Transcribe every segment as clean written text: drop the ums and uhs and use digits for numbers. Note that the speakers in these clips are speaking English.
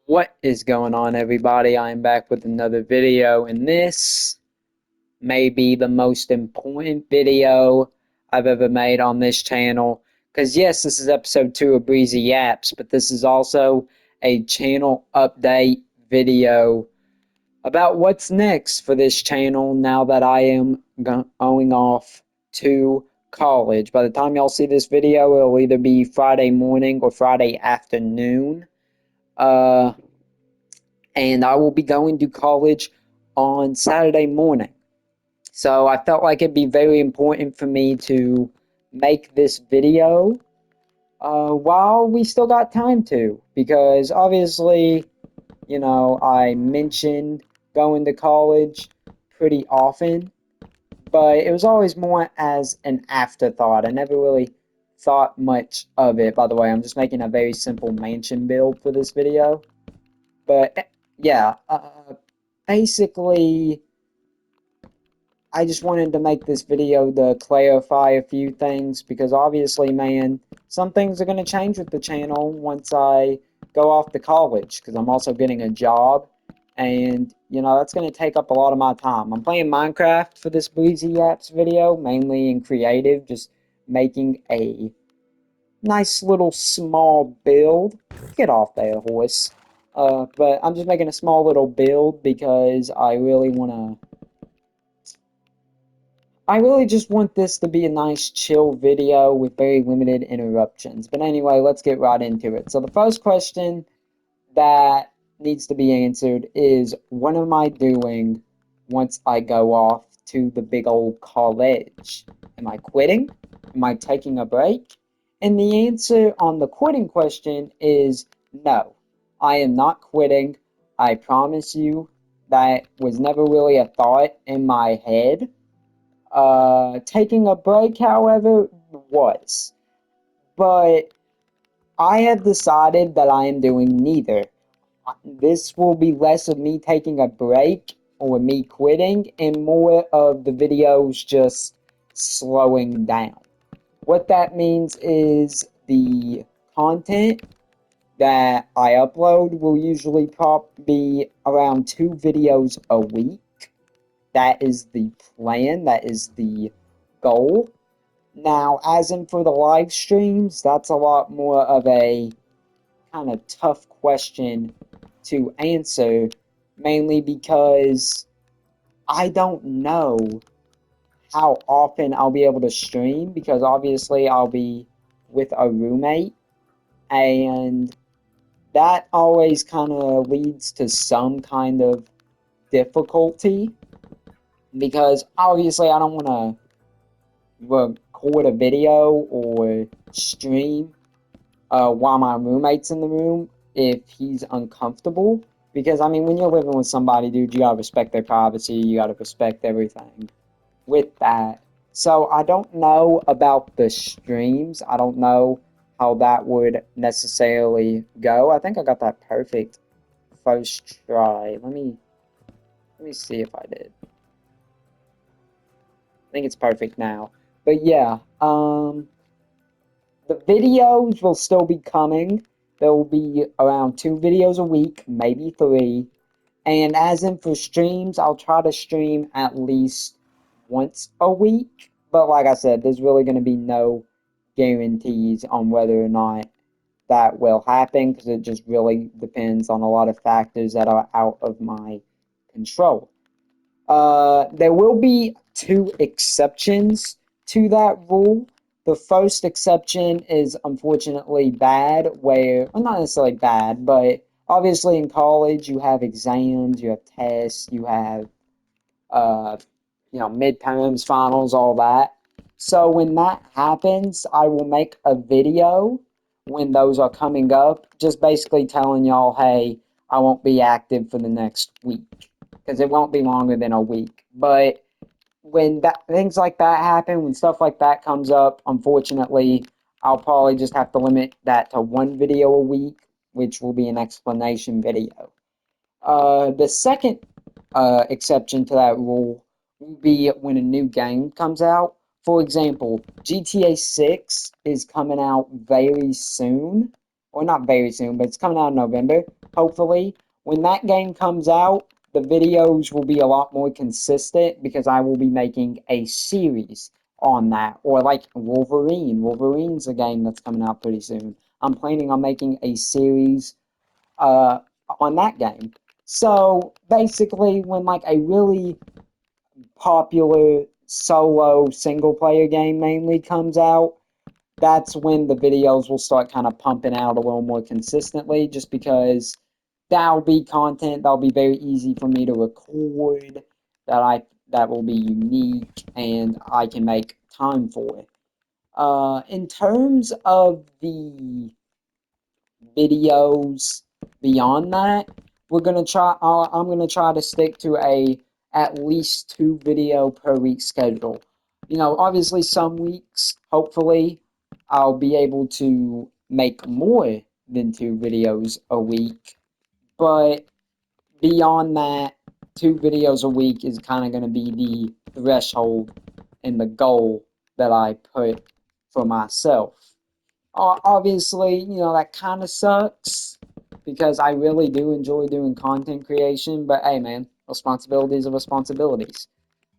What is going on, everybody? I am back with another video, and this may be the most important video I've ever made on this channel. Because, yes, this is episode 2 of Breezy Yaps, but this is also a channel update video about what's next for this channel now that I am going off to college. By the time y'all see this video, it'll either be Friday morning or Friday afternoon. Uh, and I will be going to college on Saturday morning. So I felt like it'd be very important for me to make this video while we still got time to, because obviously, I mentioned going to college pretty often, but it was always more as an afterthought. I never really thought much of it. By the way, I'm just making a very simple mansion build for this video. But yeah, basically, I just wanted to make this video to clarify a few things because obviously, man, some things are going to change with the channel once I go off to college because I'm also getting a job and, that's going to take up a lot of my time. I'm playing Minecraft for this Breezy Yaps video, mainly in creative, just making a nice little small build. Get off there, horse. But I'm just making a small little build because I really just want this to be a nice chill video with very limited interruptions. But anyway, let's get right into it. So the first question that needs to be answered is, what am I doing once I go off to the big old college? Am I quitting? Am I taking a break? And the answer on the quitting question is no. I am not quitting. I promise you that was never really a thought in my head. Taking a break, however, was. But I have decided that I am doing neither. This will be less of me taking a break or me quitting and more of the videos just slowing down. What that means is the content that I upload will usually be around 2 videos a week. That is the plan, that is the goal. Now, as in for the live streams, that's a lot more of a kind of tough question to answer, mainly because I don't know how often I'll be able to stream, because obviously I'll be with a roommate, and that always kind of leads to some kind of difficulty, because obviously I don't want to record a video or stream while my roommate's in the room if he's uncomfortable. Because, I mean, when you're living with somebody, dude, you gotta respect their privacy, you gotta respect everything with that. So, I don't know about the streams. I don't know how that would necessarily go. I think I got that perfect first try. Let me see if I did. I think it's perfect now. But yeah, the videos will still be coming. There will be around 2 videos a week, maybe 3. And as in for streams, I'll try to stream at least once a week. But like I said, there's really going to be no guarantees on whether or not that will happen because it just really depends on a lot of factors that are out of my control. There will be 2 exceptions to that rule. The first exception is unfortunately bad, well, not necessarily bad, but obviously in college you have exams, you have tests, you have, uh, midterms, finals, all that. So when that happens, I will make a video when those are coming up, just basically telling y'all, hey, I won't be active for the next week because it won't be longer than a week. But when things like that happen, when stuff like that comes up, unfortunately, I'll probably just have to limit that to 1 video a week, which will be an explanation video. The second exception to that rule will be when a new game comes out. For example, GTA 6 is coming out very soon, or not very soon, but it's coming out in November. hopefully. When that game comes out, the videos will be a lot more consistent because I will be making a series on that. Or like Wolverine. Wolverine's a game that's coming out pretty soon. I'm planning on making a series uh, on that game. So basically, when like a really popular solo single player game mainly comes out, that's when the videos will start kind of pumping out a little more consistently, just because that'll be content that'll be very easy for me to record, that will be unique and I can make time for it. In terms of the videos beyond that, I'm gonna try to stick to a at least 2 video per week schedule. You know, obviously some weeks, hopefully, I'll be able to make more than 2 videos a week, but beyond that, 2 videos a week is kind of gonna be the threshold and the goal that I put for myself. Obviously, you know, that kind of sucks because I really do enjoy doing content creation, but hey, man, responsibilities are responsibilities.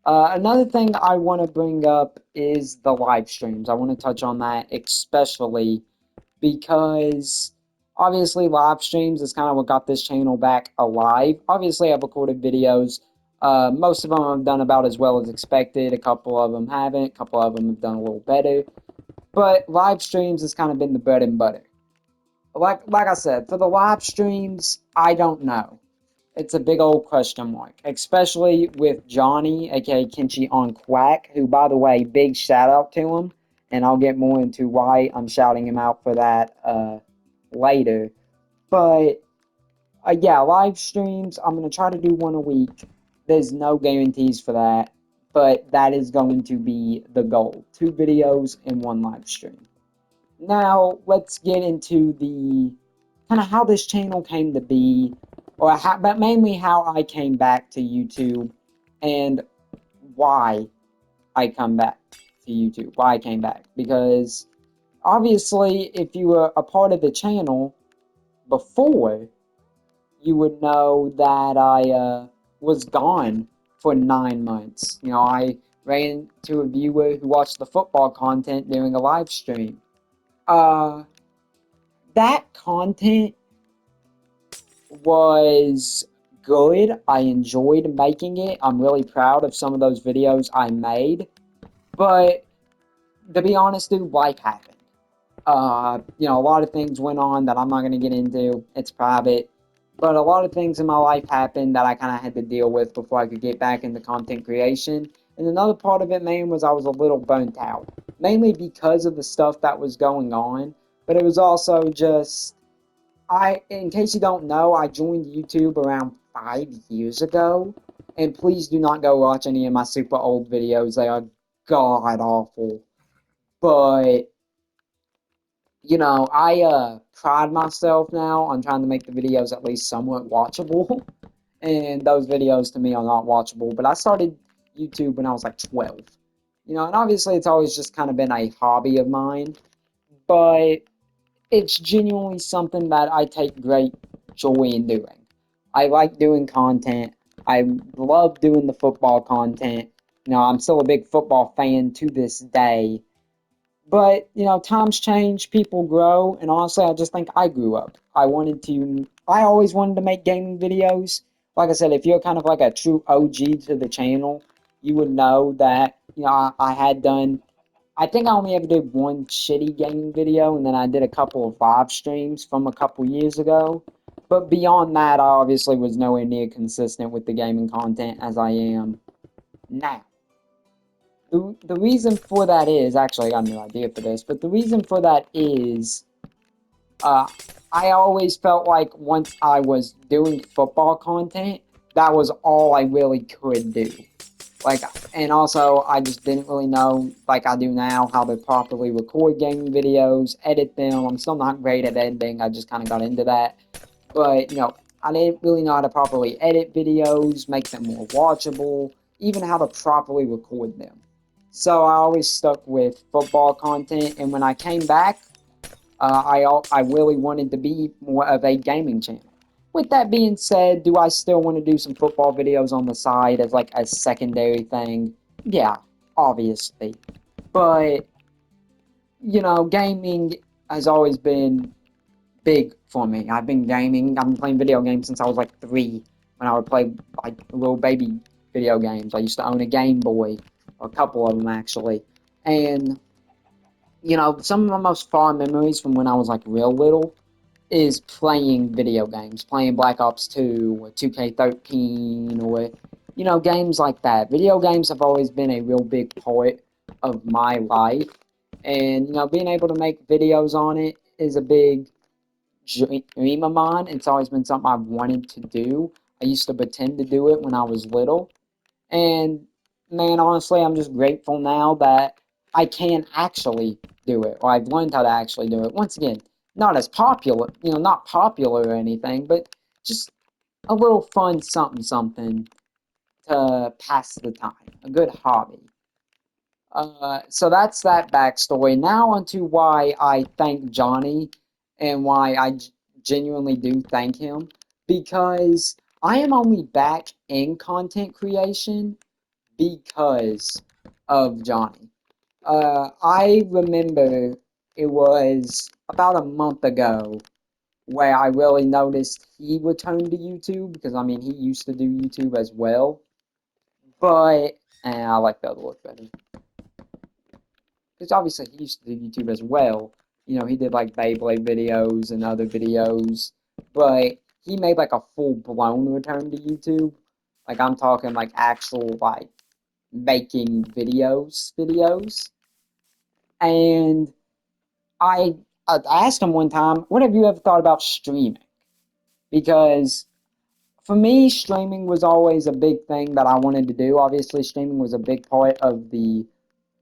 Another thing I want to bring up is the live streams. I want to touch on that especially because obviously live streams is kind of what got this channel back alive. Obviously, I've recorded videos. Most of them have done about as well as expected. A couple of them haven't. A couple of them have done a little better. But live streams has kind of been the bread and butter. Like I said, for the live streams, I don't know. It's a big old question mark, especially with Johnny, aka Kenchi on Quack, who, by the way, big shout out to him, and I'll get more into why I'm shouting him out for that later. But yeah, live streams, I'm gonna try to do one a week. There's no guarantees for that, but that is going to be the goal: 2 videos and 1 live stream. Now, let's get into the kind of how this channel came to be, or how, but mainly how I came back to YouTube and why I come back to YouTube, why I came back. Because obviously, if you were a part of the channel before, you would know that I was gone for 9 months. You know, I ran into a viewer who watched the football content during a live stream. Uh, that content was good. I enjoyed making it. I'm really proud of some of those videos I made. But to be honest, dude, life happened. You know, a lot of things went on that I'm not going to get into. It's private. But a lot of things in my life happened that I kind of had to deal with before I could get back into content creation. And another part of it, man, was I was a little burnt out. Mainly because of the stuff that was going on. But it was also just in case you don't know, I joined YouTube around 5 years ago, and please do not go watch any of my super old videos. They are god awful. But you know, I pride myself now on trying to make the videos at least somewhat watchable, and those videos to me are not watchable. But I started YouTube when I was like 12. You know, and obviously it's always just kind of been a hobby of mine, but it's genuinely something that I take great joy in doing. I like doing content. I love doing the football content. You know, I'm still a big football fan to this day. But, you know, times change, people grow, and honestly, I just think I grew up. I always wanted to make gaming videos. Like I said, if you're kind of like a true OG to the channel, you would know that, you know, I had done I think I only ever did one shitty gaming video, and then I did a couple of live streams from a couple years ago. But beyond that, I obviously was nowhere near consistent with the gaming content as I am now. The reason for that is, actually, I got no idea for this, but the reason for that is, uh, I always felt like once I was doing football content, that was all I really could do. Like, and also, I just didn't really know, like I do now, how to properly record gaming videos, edit them. I'm still not great at editing. I just kind of got into that. But, you know, I didn't really know how to properly edit videos, make them more watchable, even how to properly record them. So I always stuck with football content. And when I came back, I really wanted to be more of a gaming channel. with that being said, do I still want to do some football videos on the side as like a secondary thing? Yeah, obviously. But, gaming has always been big for me. I've been gaming, I've been playing video games since I was like 3 when I would play like little baby video games. I used to own a Game Boy, a couple of them actually. And, some of my most fond memories from when I was like real little is playing video games, playing Black Ops 2 or 2K13 or, games like that. Video games have always been a real big part of my life. And, being able to make videos on it is a big dream of mine. It's always been something I've wanted to do. I used to pretend to do it when I was little. And man, honestly, I'm just grateful now that I can actually do it, or I've learned how to actually do it. Once again, not as popular, not popular or anything, but just a little fun something something to pass the time, a good hobby. So that's that backstory. Now onto why I thank Johnny and why I genuinely do thank him. Because I am only back in content creation because of Johnny. I remember it was about a month ago where I really noticed he returned to YouTube because I mean he used to do YouTube as well, but I like the other look better because obviously he used to do YouTube as well. He did like Beyblade videos and other videos, but he made like a full blown return to YouTube. Like I'm talking like actual like making videos. And I, I asked him one time, what have you ever thought about streaming? Because for me, streaming was always a big thing that I wanted to do. Obviously, streaming was a big part of the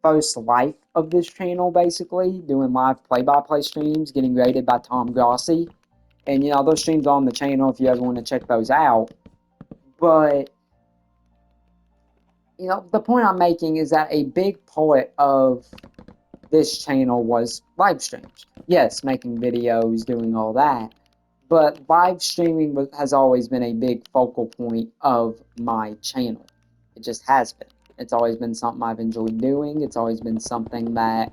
first life of this channel, basically, doing live play-by-play streams, getting rated by Tom Grossi. And, those streams are on the channel if you ever want to check those out. But, the point I'm making is that a big part of this channel was live streams. Yes, making videos, doing all that, but live streaming has always been a big focal point of my channel. It just has been. It's always been something I've enjoyed doing. It's always been something that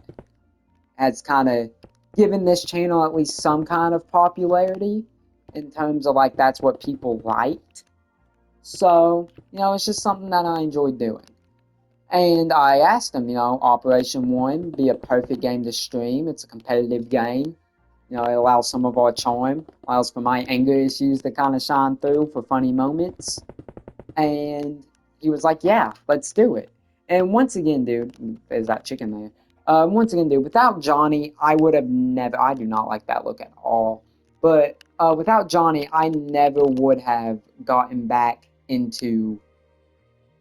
has kind of given this channel at least some kind of popularity in terms of like that's what people liked. So, it's just something that I enjoy doing. And I asked him, Operation 1 be a perfect game to stream. It's a competitive game. It allows some of our charm, allows for my anger issues to kind of shine through for funny moments. And he was like, yeah, let's do it. And once again, dude, there's that chicken there. Once again, dude, without Johnny, I would have never, I do not like that look at all. But without Johnny, I never would have gotten back into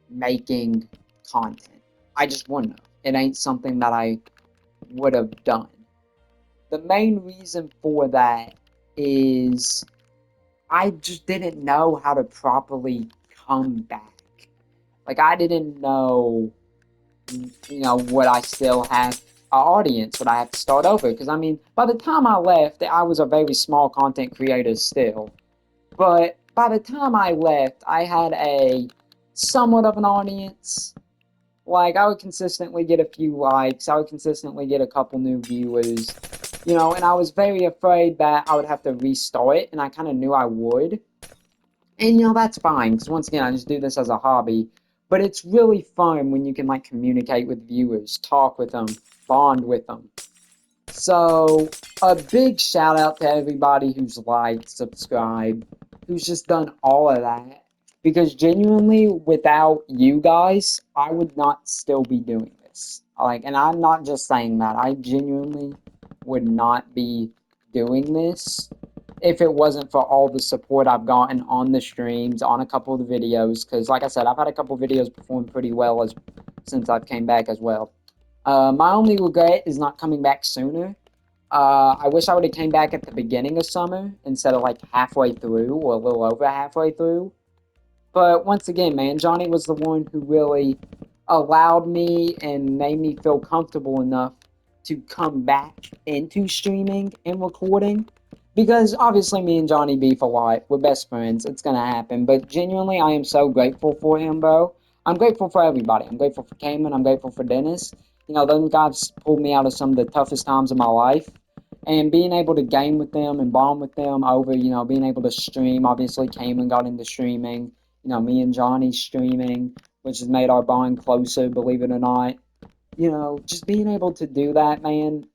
making content. I just wouldn't have. It ain't something that I would have done. The main reason for that is I just didn't know how to properly come back. Like I didn't know, what I still have an audience, what I have to start over. Because I mean, by the time I left, I was a very small content creator still. But by the time I left, I had a somewhat of an audience. Like I would consistently get a few likes, I would consistently get a couple new viewers, and I was very afraid that I would have to restart, and I kind of knew I would. And that's fine, because once again, I just do this as a hobby. But it's really fun when you can like communicate with viewers, talk with them, bond with them. So, a big shout out to everybody who's liked, subscribed, who's just done all of that. Because genuinely, without you guys, I would not still be doing this. Like, and I'm not just saying that. I genuinely would not be doing this if it wasn't for all the support I've gotten on the streams, on a couple of the videos. Because, like I said, I've had a couple of videos perform pretty well since I've came back as well. My only regret is not coming back sooner. I wish I would have came back at the beginning of summer instead of like halfway through or a little over halfway through. But once again, man, Johnny was the one who really allowed me and made me feel comfortable enough to come back into streaming and recording. because obviously me and Johnny beef a lot. We're best friends. It's gonna happen. But genuinely, I am so grateful for him, bro. I'm grateful for everybody. I'm grateful for Cayman. I'm grateful for Dennis. You know, those guys pulled me out of some of the toughest times of my life. And being able to game with them and bond with them over, you know, being able to stream. Obviously, Cayman got into streaming. You know, me and Johnny streaming, which has made our bond closer, believe it or not. You know, just being able to do that, man,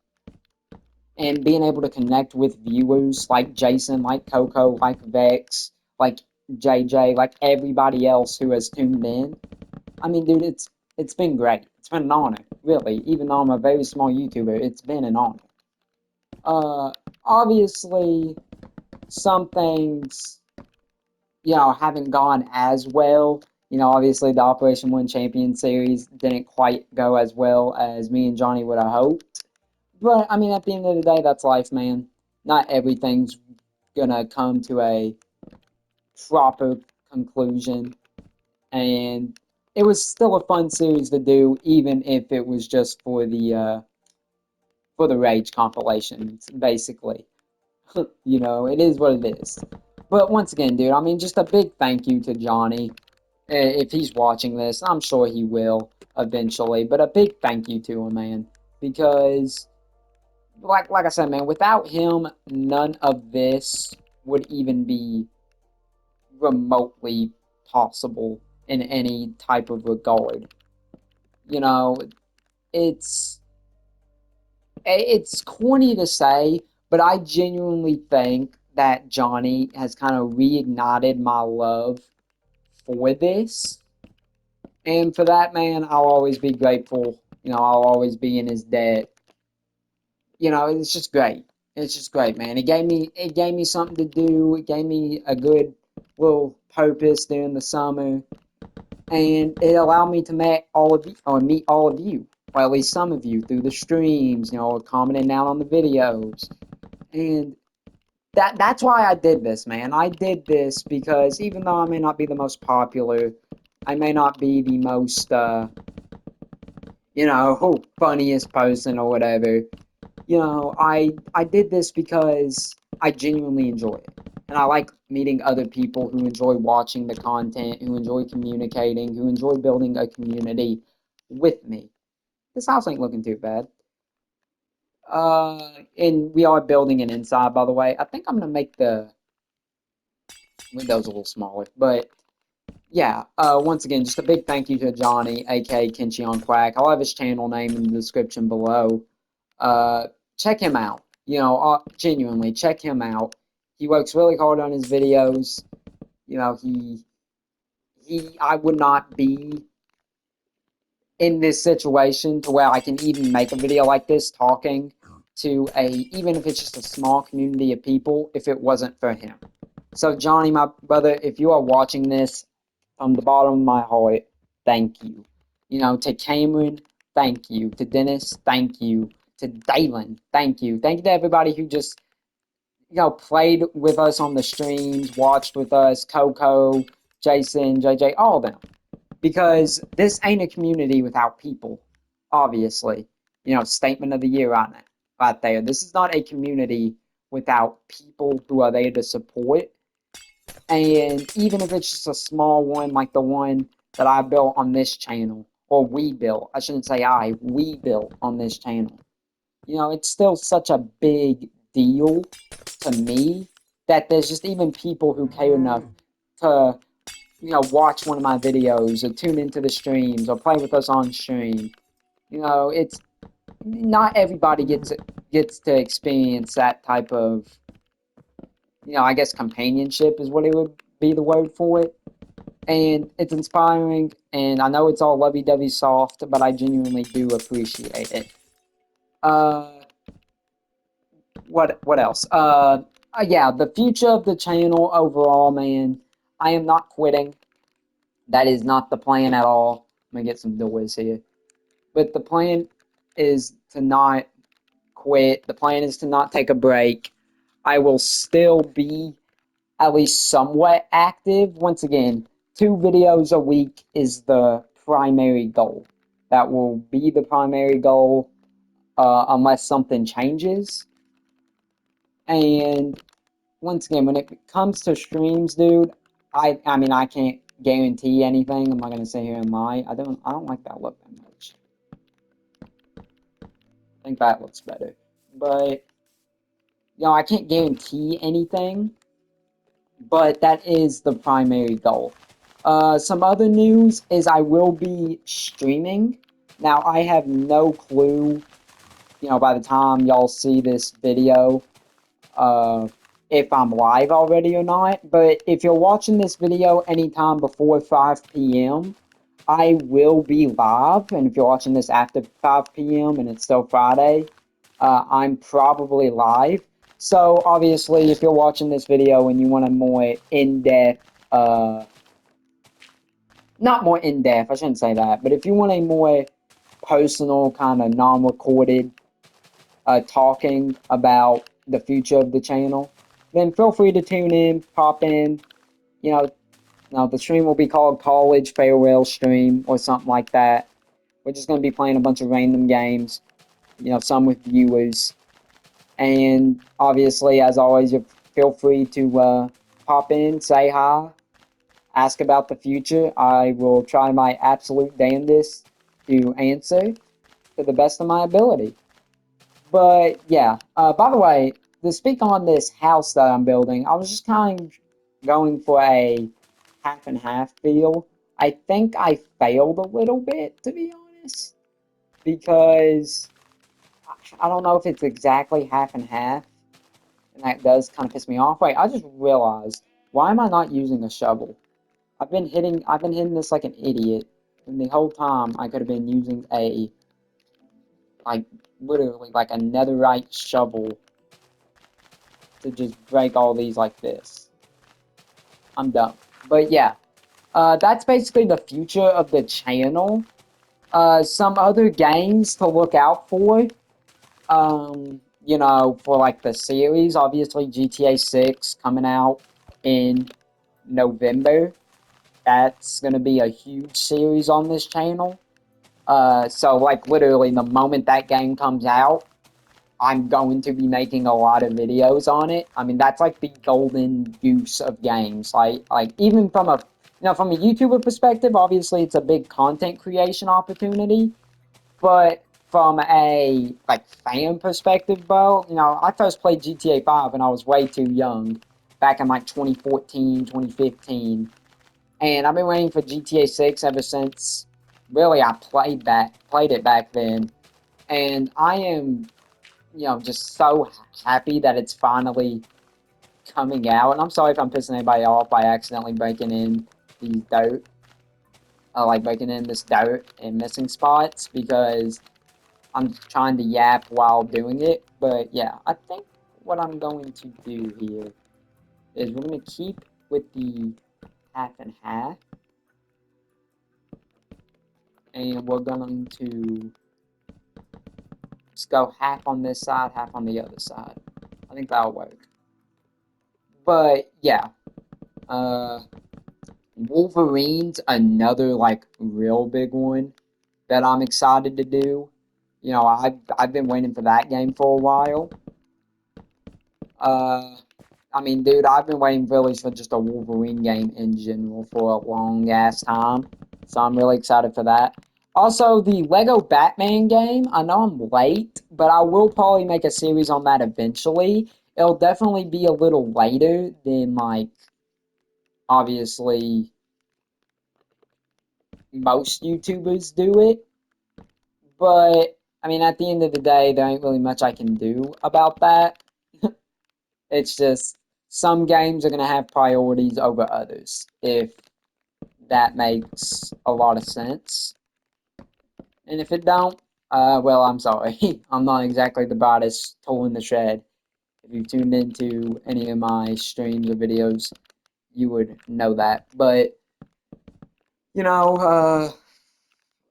and being able to connect with viewers like Jason, like Coco, like Vex, like JJ, like everybody else who has tuned in. I mean, dude, it's been great. It's been an honor, really. Even though I'm a very small YouTuber, it's been an honor. Uh, Obviously, some things, you know, haven't gone as well. You know, obviously the Operation One Champion series didn't quite go as well as me and Johnny would have hoped. But I mean, at the end of the day, that's life, man. Not everything's gonna come to a proper conclusion, and it was still a fun series to do, even if it was just for the Rage compilations, basically. You know, it is what it is. But once again, dude, I mean, just a big thank you to Johnny. If he's watching this, I'm sure he will eventually. But a big thank you to him, man, because like I said, man, without him, none of this would even be remotely possible in any type of regard. You know, it's it's corny to say, but I genuinely think that Johnny has kind of reignited my love for this. And for that, man, I'll always be grateful. You know, I'll always be in his debt. You know, it's just great. It's just great, man. It gave me something to do. It gave me a good little purpose during the summer, and it allowed me to meet all of you, or at least some of you, through the streams. You know, or commenting down on the videos, and that's why I did this, man. I did this because even though I may not be the most popular, I may not be the most you know, funniest person or whatever. You know, I did this because I genuinely enjoy it. And I like meeting other people who enjoy watching the content, who enjoy communicating, who enjoy building a community with me. This house ain't looking too bad. And we are building an inside, by the way. I think I'm gonna make the windows a little smaller, but yeah, once again, just a big thank you to Johnny, aka Kenchi on Quack. I'll have his channel name in the description below. Uh, Check him out. You know, genuinely, check him out. He works really hard on his videos. You know, I would not be in this situation to where I can even make a video like this talking to even if it's just a small community of people, if it wasn't for him. So, Johnny, my brother, if you are watching this, from the bottom of my heart, thank you. You know, to Cameron, thank you. To Dennis, thank you. To Dalen, thank you. Thank you to everybody who just, you know, played with us on the streams, watched with us, Coco, Jason, JJ, all of them. Because this ain't a community without people, obviously. You know, statement of the year on it, right there. This is not a community without people who are there to support, and even if it's just a small one, like the one that I built on this channel, or we built, I shouldn't say we built on this channel, you know, it's still such a big deal to me that there's just even people who care enough to, you know, watch one of my videos or tune into the streams or play with us on stream. You know, it's not everybody gets to experience that type of, you know, I guess companionship is what it would be the word for it, and it's inspiring. And I know it's all lovey-dovey soft, but I genuinely do appreciate it. Uh, what else? Yeah, the future of the channel overall, man. I am not quitting. That is not the plan at all. I'm gonna get some doors here, but the plan is to not quit. The plan is to not take a break. I will still be at least somewhat active. Once again, 2 videos a week is the primary goal. That will be the primary goal unless something changes. And once again, when it comes to streams, dude, I mean I can't guarantee anything. I'm not gonna sit here and lie. I don't like that look that much. I think that looks better. But I can't guarantee anything, but that is the primary goal. Some other news is I will be streaming. Now I have no clue, by the time y'all see this video, uh, if I'm live already or not. But if you're watching this video anytime before 5 p.m., I will be live. And if you're watching this after 5 p.m. and it's still Friday, I'm probably live. So obviously, if you're watching this video and you want a more in-depth, not more in-depth, I shouldn't say that, but if you want a more personal kind of non-recorded talking about the future of the channel, then feel free to tune in, pop in. You know, the stream will be called College Farewell Stream or something like that. We're just going to be playing a bunch of random games, some with viewers. And obviously, as always, you feel free to pop in, say hi, ask about the future. I will try my absolute damnedest to answer to the best of my ability. But yeah, by the way, to speak on this house that I'm building, I was just kind of going for a half and half feel. I think I failed a little bit, to be honest, because I don't know if it's exactly half and half, and that does kind of piss me off. Wait, I just realized, why am I not using a shovel? I've been hitting this like an idiot, and the whole time I could have been using like, literally, like a netherite shovel to just break all these like this. I'm dumb. But yeah, that's basically the future of the channel. Some other games to look out for, for like the series, obviously GTA 6 coming out in November. That's going to be a huge series on this channel. So like literally the moment that game comes out, I'm going to be making a lot of videos on it. I mean, that's like the golden goose of games. Like even from a YouTuber perspective, obviously it's a big content creation opportunity. But from a like fan perspective, bro, I first played GTA 5 when I was way too young, back in like 2014, 2015. And I've been waiting for GTA 6 ever since really I played it back then. And I am just so happy that it's finally coming out. And I'm sorry if I'm pissing anybody off by accidentally breaking in these dirt, like breaking in this dirt and missing spots because I'm trying to yap while doing it. But yeah, I think what I'm going to do here is we're going to keep with the half and half. And we're going to just go half on this side, half on the other side. I think that'll work. But yeah, Wolverine's another like real big one that I'm excited to do. I've been waiting for that game for a while. Uh, I mean, dude, I've been waiting really for just a Wolverine game in general for a long ass time, so I'm really excited for that. Also, the Lego Batman game. I know I'm late, but I will probably make a series on that eventually. It'll definitely be a little later than like obviously most YouTubers do it. But I mean, at the end of the day, there ain't really much I can do about that. It's just some games are gonna have priorities over others, if that makes a lot of sense. And if it don't, well, I'm sorry. I'm not exactly the brightest tool in the shed. If you've tuned into any of my streams or videos, you would know that. But you know,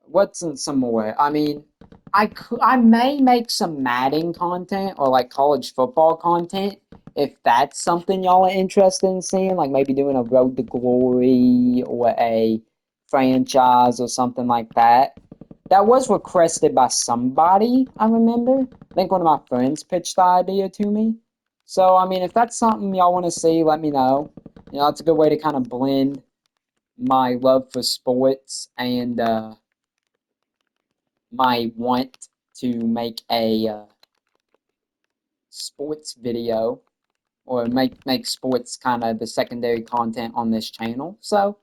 what's in some more? I mean, I may make some Madden content or like college football content if that's something y'all are interested in seeing, like maybe doing a Road to Glory or a franchise or something like that. That was requested by somebody, I remember. I think one of my friends pitched the idea to me. So, I mean, if that's something y'all want to see, let me know. You know, it's a good way to kind of blend my love for sports and my want to make a sports video or make sports kind of the secondary content on this channel. So,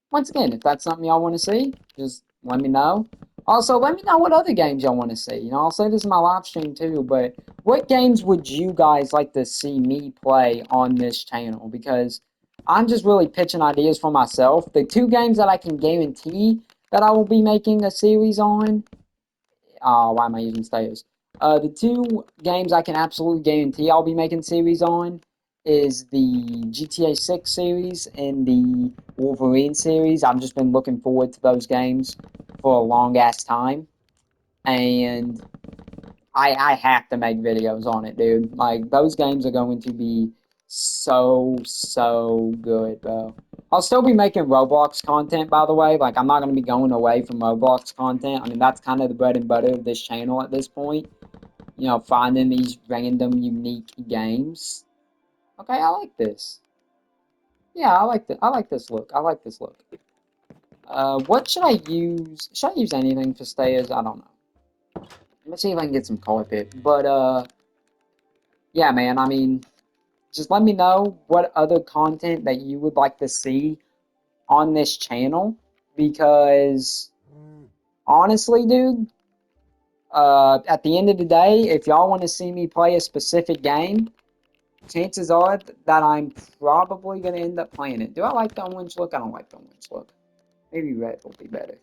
once again, if that's something y'all want to see, just let me know. Also, let me know what other games y'all want to see. You know, I'll say this in my live stream too, but what games would you guys like to see me play on this channel? Because I'm just really pitching ideas for myself. The two games that I can guarantee that I will be making a series on. Oh, why am I using stairs? The two games I can absolutely guarantee I'll be making series on is the GTA 6 series and the Wolverine series. I've just been looking forward to those games for a long ass time, and I have to make videos on it, dude. Like those games are going to be so good, bro. I'll still be making Roblox content, by the way. Like I'm not gonna be going away from Roblox content. I mean that's kind of the bread and butter of this channel at this point. You know, finding these random unique games. Okay, I like this. Yeah, I like this look. I like this look. What should I use? Should I use anything for stairs? I don't know. Let me see if I can get some carpet. But yeah, man. I mean, just let me know what other content that you would like to see on this channel because honestly, dude, at the end of the day, if y'all want to see me play a specific game, chances are that I'm probably going to end up playing it. Do I like the orange look? I don't like the orange look. Maybe red will be better.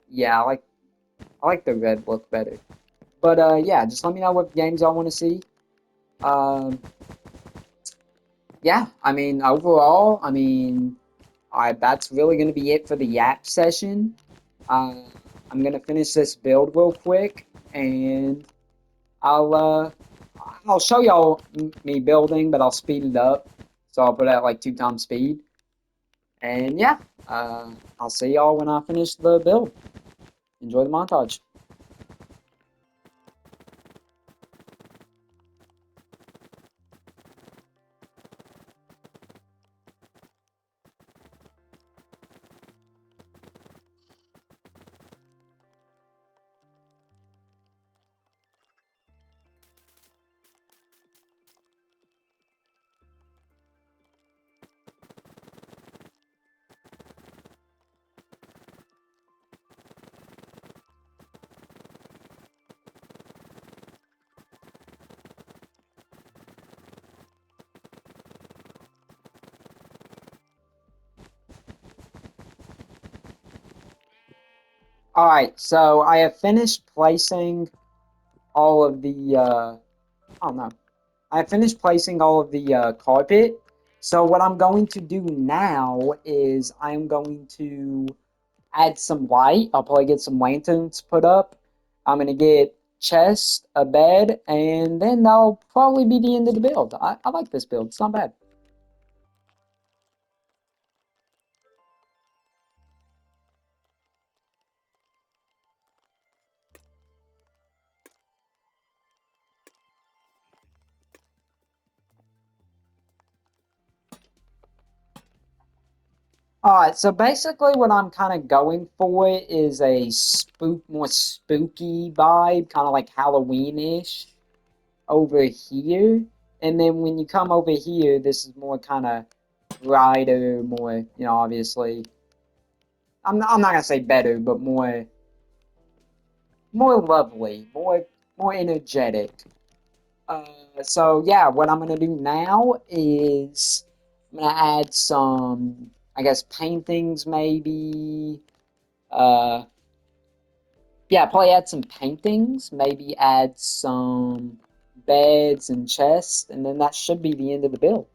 Yeah, I like the red look better. But yeah, just let me know what games y'all want to see. Um, yeah, I mean, overall, I mean, that's really going to be it for the Yap session. Uh, I'm going to finish this build real quick, and I'll uh, I'll show y'all me building, but I'll speed it up. So I'll put it at like 2 times speed. And yeah, I'll see y'all when I finish the build. Enjoy the montage. Alright, so I have finished placing all of the, oh no, I finished placing all of the carpet. So what I'm going to do now is I'm going to add some light. I'll probably get some lanterns put up. I'm gonna get chest, a bed, and then that'll probably be the end of the build. I like this build. It's not bad. Alright, so basically what I'm kind of going for is a more spooky vibe, kind of like Halloween-ish over here. And then when you come over here, this is more kind of brighter, more, you know, obviously. I'm not gonna say better, but more lovely, more energetic. So yeah, what I'm gonna do now is I'm gonna add some, I guess, paintings maybe. Uh, yeah, probably add some paintings, maybe add some beds and chests, and then that should be the end of the build.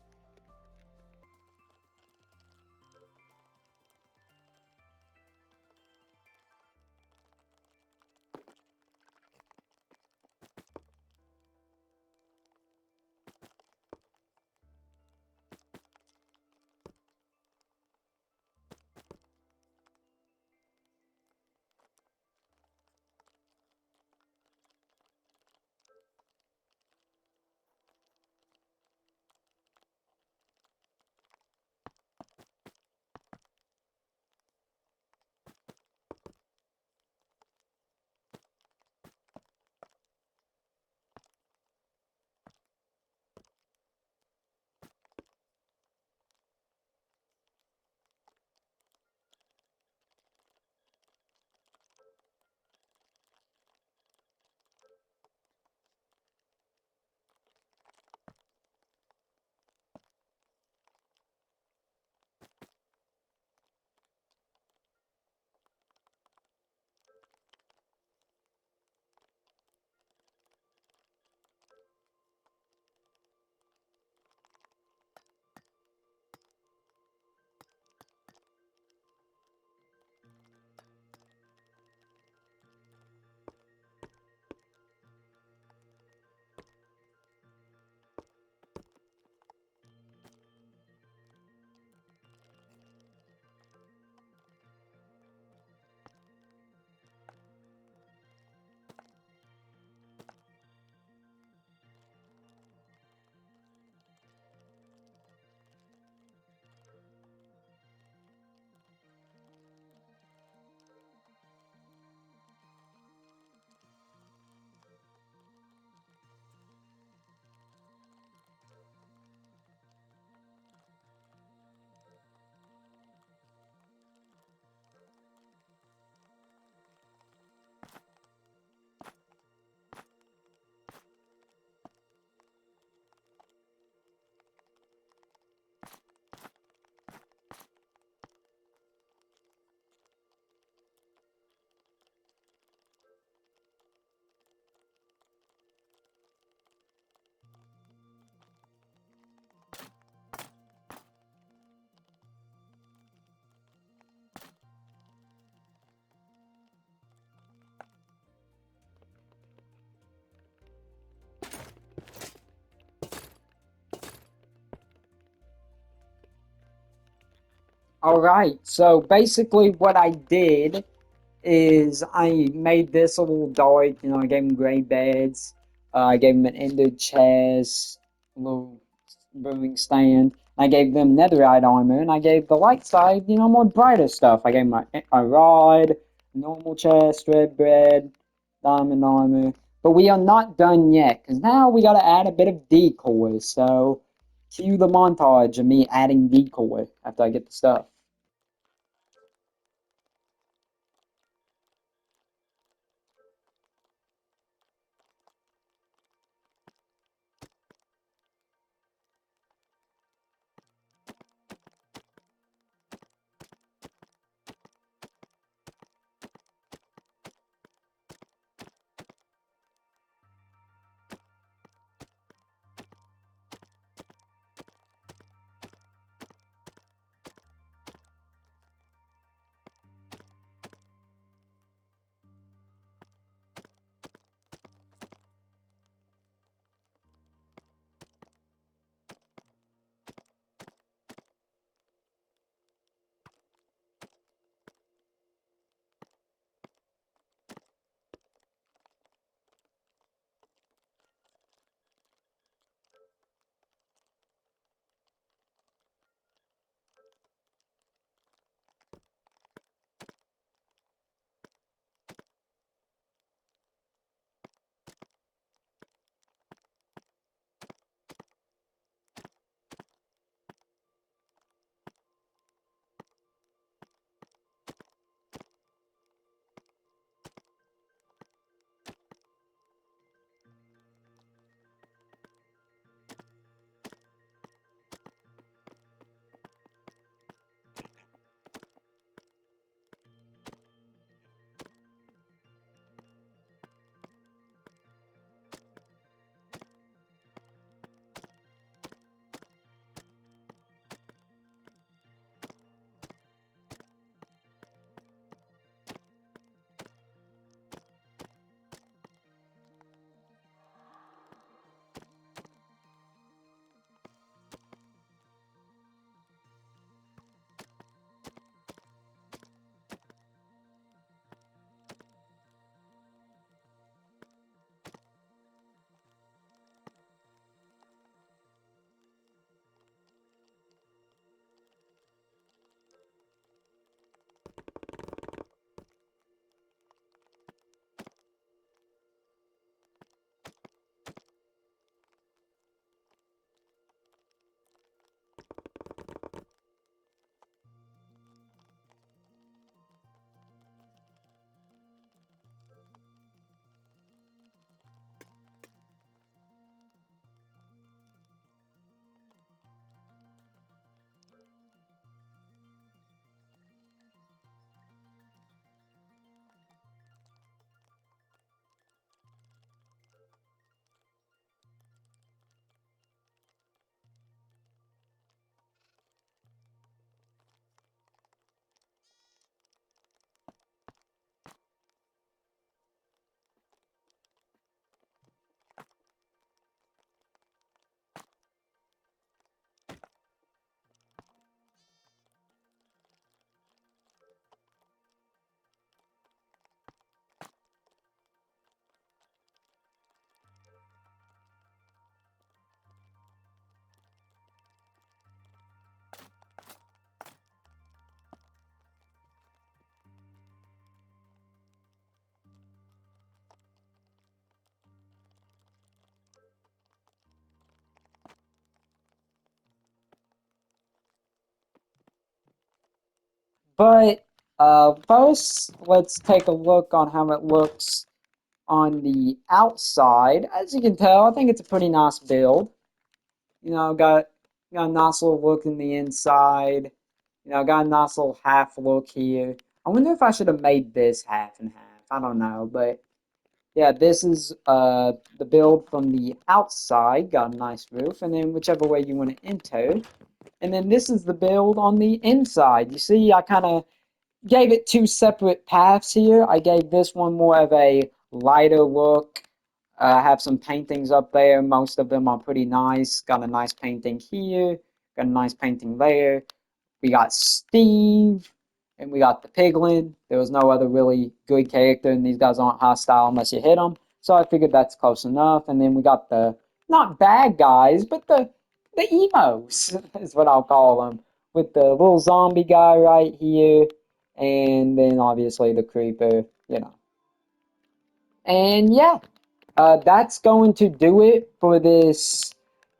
All right, so basically what I did is I made this a little dark. You know, I gave him gray beds. I gave him an ender chest, a little brewing stand. I gave them netherite armor, and I gave the light side, you know, more brighter stuff. I gave him a rod, normal chest, red bread, diamond armor. But we are not done yet, because now we got to add a bit of decoy. So cue the montage of me adding decoy after I get the stuff. But first, let's take a look on how it looks on the outside. As you can tell, I think it's a pretty nice build. You know, got a nice little look in the inside. You know, got a nice little half look here. I wonder if I should have made this half and half. I don't know, but yeah, this is the build from the outside. Got a nice roof, and then whichever way you want to enter. And then this is the build on the inside. You see, I kind of gave it two separate paths here. I gave this one more of a lighter look. I have some paintings up there. Most of them are pretty nice. Got a nice painting here. Got a nice painting there. We got Steve, and we got the Piglin. There was no other really good character, and these guys aren't hostile unless you hit them. So I figured that's close enough. And then we got the not bad guys, but the emos is what I'll call them, with the little zombie guy right here, and then obviously the creeper, you know. And yeah, that's going to do it for this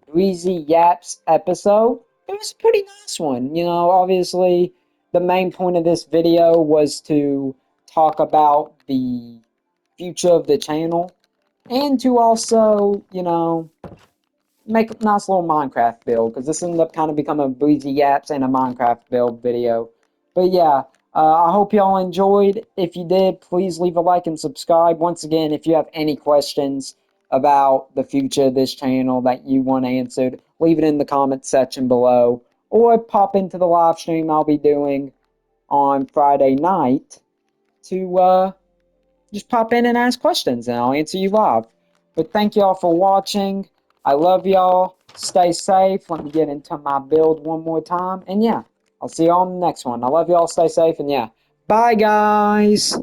Breezy Yaps episode. It was a pretty nice one. You know, obviously, the main point of this video was to talk about the future of the channel and to also, you know, make a nice little Minecraft build, because this ended up kind of becoming a Breezy Yaps and a Minecraft build video. But yeah, I hope y'all enjoyed. If you did, please leave a like and subscribe. Once again, if you have any questions about the future of this channel that you want answered, leave it in the comments section below, or pop into the live stream I'll be doing on Friday night to just pop in and ask questions, and I'll answer you live. But thank y'all for watching. I love y'all. Stay safe. Let me get into my build one more time. And yeah, I'll see y'all on the next one. I love y'all. Stay safe. And yeah, bye, guys.